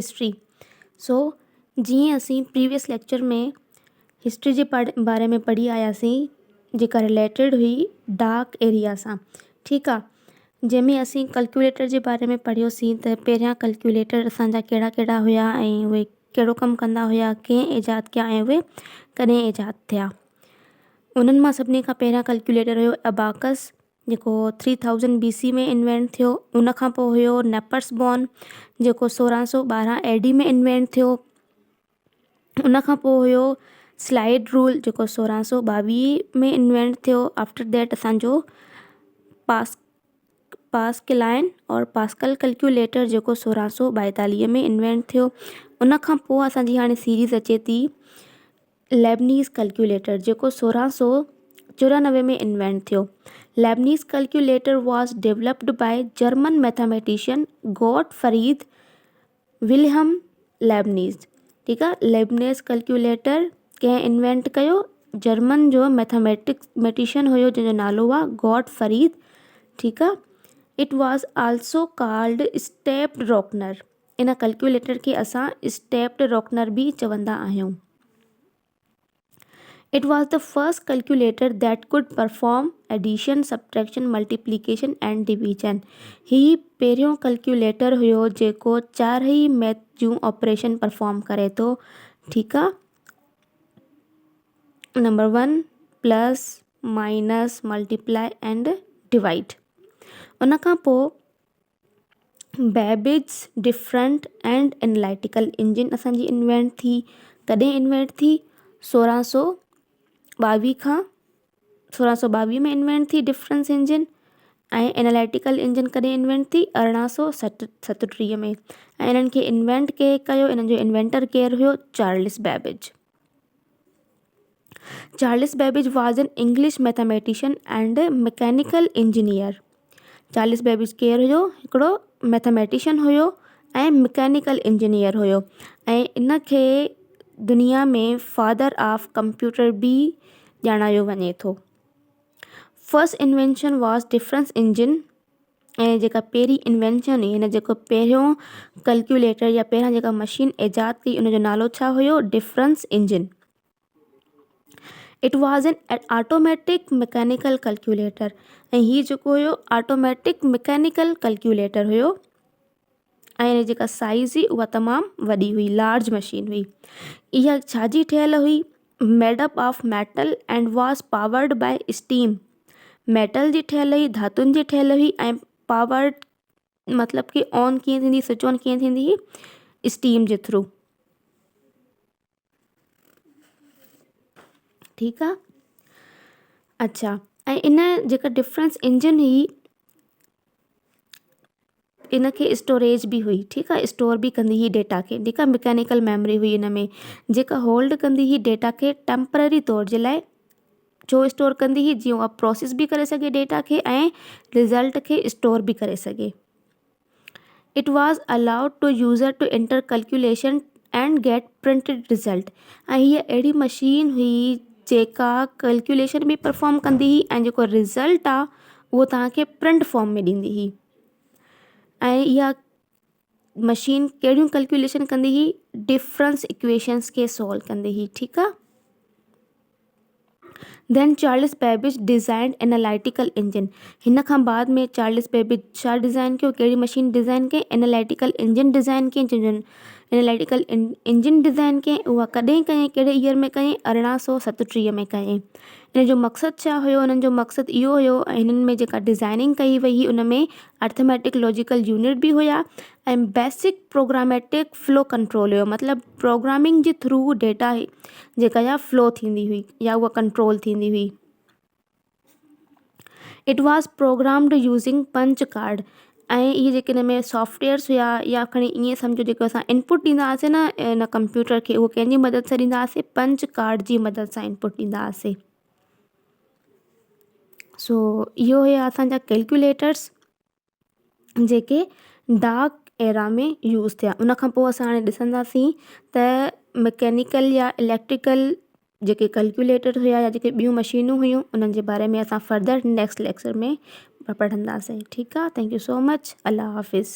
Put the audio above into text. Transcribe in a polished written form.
History. सो जीअं असीं previous lecture में हिस्ट्री जे बारे में पढ़ी आयासीं जेका रिलेटेड हुई डार्क एरिया सां, ठीकु आहे। जंहिंमें असीं कैलकुलेटर जे बारे में पढ़ियोसीं त पहिरियां कैलकुलेटर असांजा कहिड़ा कहिड़ा हुया ऐं उहे कहिड़ो कमु कंदा हुया, कंहिं ईजाद कया ऐं उहे कॾहिं ईजाद थिया। उन्हनि मां सभिनी खां पहिरियां कैलकुलेटर हुयो अबाकस, जेको 3000 BC में इन्वेंट थियो। उन खां पोइ हुयो नेपर्स बॉर्न, जेको 1612 AD में इन्वेंट थियो। उन खां पोइ हुयो स्लाइड रूल, जेको 1622 में इन्वेंट थियो। आफ्टर दैट असांजो पास्कलाइन और पास्कल कैलकुलेटर, जेको 1642 में इन्वेंट थियो। उन खां पोइ असांजी हाणे सीरीज़ अचे थी लेबनीज़ कैलकुलेटर, जेको 1694 में इन्वेंट थियो। Leibniz calculator was developed by German mathematician Gottfried Wilhelm Leibniz, ठीकु आहे। लेबनीज़ कैलकुलेटर कंहिं इन्वेंट कयो? जर्मन जो मैथमेटिशियन हुयो जंहिंजो नालो आहे गॉटफ्रीड, ठीकु आहे। It was also called stepped reckoner. इन कैलकुलेटर खे असां स्टेप्ड रॉकनर बि चवंदा आहियूं। It was the first calculator that could perform addition, subtraction, multiplication and division. ही पहिरियों कैलकुलेटर हुयो जेको चारई मैथ जूं ऑपरेशन परफॉर्म करे थो, ठीकु आहे। Number 1 plus minus multiply and divide. उन खां पोइ babies different and analytical engine असांजी इन्वेंट थी। कॾहिं इन्वेंट थी? 1622 में इन्वेंट थी डिफरेंस इंजन। ऐं एनालिटिकल इंजन कॾहिं इन्वेंट थी? 1837 में। ऐं इन्हनि खे इन्वेंट केरु कयो? इन्हनि जो इन्वेंटर केरु हुयो? Charles Babbage. Charles Babbage was an English mathematician and mechanical engineer. Charles Babbage केरु हुयो? हिकिड़ो मैथमेटिशियन हुयो ऐं मैकेनिकल इंजीनियर हुयो। ऐं इन खे दुनिया में फादर ऑफ कंप्यूटर बि ॼाणायो वञे थो। First invention was difference engine. ऐं जेका पहिरीं इन्वेंशन हुई, हिन जेको पहिरियों कैलकुलेटर या पहिरियां जेका मशीन ईजाद कई, उनजो नालो छा हुयो? Difference engine. It was an automatic mechanical calculator. ऐं हीअ जेको हुयो ऑटोमेटिक मैकेनिकल कैलकुलेटर हुयो। ऐं हिन जेका साइज़ हुई उहा तमामु वॾी हुई, लार्ज मशीन हुई। इहा छाजी ठहियल हुई? Made up of metal and was powered by steam. Metal जी ठहियल हुई, धातुनि जी ठहियल हुई ऐं पावर्ड मतिलबु कि ऑन कीअं थींदी, स्विच ऑन कीअं थींदी हुई? स्टीम जे थ्रू, ठीकु आहे। अच्छा, ऐं इन जेका डिफरेंस इंजन हुई, इन खे स्टोरेज बि हुई, ठीकु आहे। स्टोर बि कंदी हुई डेटा खे, ठीकु आहे। मैकेनिकल मेमोरी हुई इन में जेका होल्ड कंदी हुई डेटा खे टेम्पररी तौर जे लाइ। छो स्टोर कंदी हुई? जीअं उहा प्रोसेस बि करे सघे डेटा खे ऐं रिज़ल्ट खे स्टोर बि करे सघे। It was allowed to user to enter calculation and get printed result. ऐं हीअ अहिड़ी मशीन हुई जेका कैलकुलेशन बि परफॉर्म कंदी हुई ऐं जेको रिज़ल्ट आहे उहो तव्हांखे प्रिंट फॉर्म में ॾींदी हुई। ऐं इहा मशीन कहिड़ियूं कैलकुलेशन कंदी हुई? डिफरेंस इक्वेशंस खे सॉल्व कंदी हुई, ठीकु आहे। Then Charles Babbage design analytical engine. हिन खां बाद में चार्लिस बेबेज छा डिज़ाइन कयो? कहिड़ी मशीन डिज़ाइन कई? एनालिटिकल इंजन डिज़ाइन कई। जंहिंजो एनालिटिकल इंजन डिज़ाइन कई उहा कॾहिं कई? कहिड़े ईयर में कई? 1837 में कई। हिन जो मक़सदु छा हुयो? हिननि जो मक़सदु इहो हुयो, ऐं हिननि में जेका डिज़ाइनिंग कई वई हुई उन में अर्थमेटिक लॉजिकल यूनिट बि हुया ऐं बेसिक प्रोग्रामेटिक फ्लो कंट्रोल हुयो। मतिलबु प्रोग्रामिंग जे थ्रू डेटा जेका या फ्लो थींदी हुई या उहा कंट्रोल थींदी हुई। It was programmed using punch card. ऐं इहे जेके हिन में सॉफ्टवेयर्स हुया, या खणी ईअं सम्झो जेको असां इनपुट ॾींदा हुआसीं न इन कंप्यूटर खे, उहो कंहिंजी मदद सां ॾींदा हुआसीं? पंच कार्ड जी मदद सां इनपुट ॾींदा हुआसीं। सो इहो हुया असांजा कैलकुलेटर्स जेके डार्क एरा में यूज़ थिया। उन खां पोइ असां हाणे ॾिसंदासीं त मैकेनिकल या इलेक्ट्रिकल जेके कैलकुलेटर हुया या जेके ॿियूं मशीनूं हुयूं उन्हनि जे बारे में असां फर्दर नेक्स्ट लेक्चर में पढ़ंदासीं, ठीकु आहे। Thank you so much. अल्लाह हाफ़िज़।